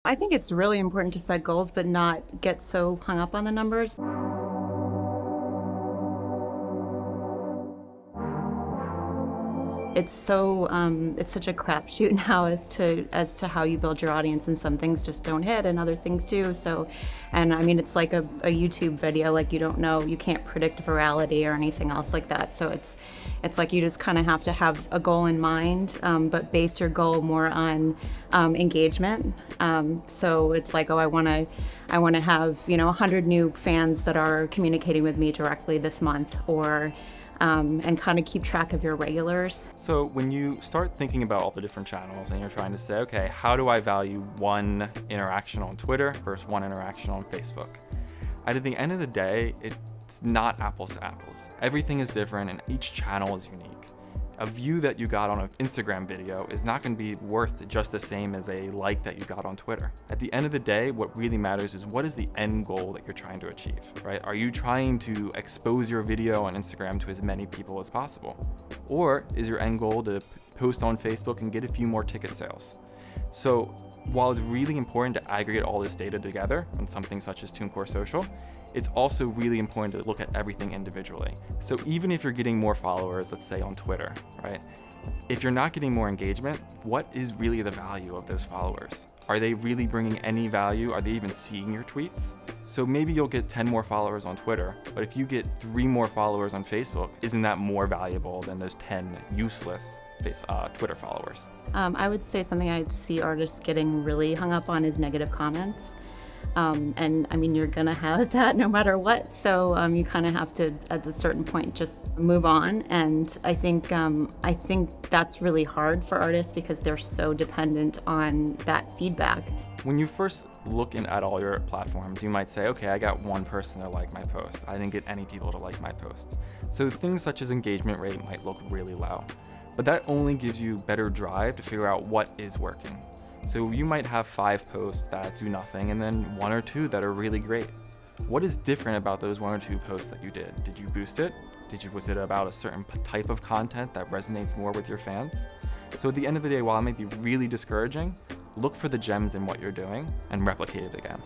I think it's really important to set goals, but not get so hung up on the numbers. It's such a crapshoot now as to how you build your audience, and some things just don't hit and other things do. So, and I mean, it's like a YouTube video, like you don't know, you can't predict virality or anything else like that. So it's like you just kind of have to have a goal in mind, but base your goal more on engagement. So it's like, oh, I want to have 100 new fans that are communicating with me directly this month, or and kind of keep track of your regulars. So when you start thinking about all the different channels and you're trying to say, okay, how do I value one interaction on Twitter versus one interaction on Facebook? At the end of the day, it's not apples to apples. Everything is different and each channel is unique. A view that you got on an Instagram video is not going to be worth just the same as a like that you got on Twitter. At the end of the day, what really matters is what is the end goal that you're trying to achieve, right? Are you trying to expose your video on Instagram to as many people as possible? Or is your end goal to post on Facebook and get a few more ticket sales? So while it's really important to aggregate all this data together on something such as TuneCore Social, it's also really important to look at everything individually. So even if you're getting more followers, let's say on Twitter, right? If you're not getting more engagement, what is really the value of those followers? Are they really bringing any value? Are they even seeing your tweets? So maybe you'll get 10 more followers on Twitter, but if you get 3 more followers on Facebook, isn't that more valuable than those 10 useless Twitter followers? I would say something I see artists getting really hung up on is negative comments. And I mean, you're gonna have that no matter what. So you kind of have to, at a certain point, just move on. And I think that's really hard for artists because they're so dependent on that feedback. When you first look at all your platforms, you might say, okay, I got one person to like my post. I didn't get any people to like my post. So things such as engagement rate might look really low, but that only gives you better drive to figure out what is working. So you might have 5 posts that do nothing and then 1 or 2 that are really great. What is different about those 1 or 2 posts that you did? Did you boost it? Was it about a certain type of content that resonates more with your fans? So at the end of the day, while it might be really discouraging, look for the gems in what you're doing and replicate it again.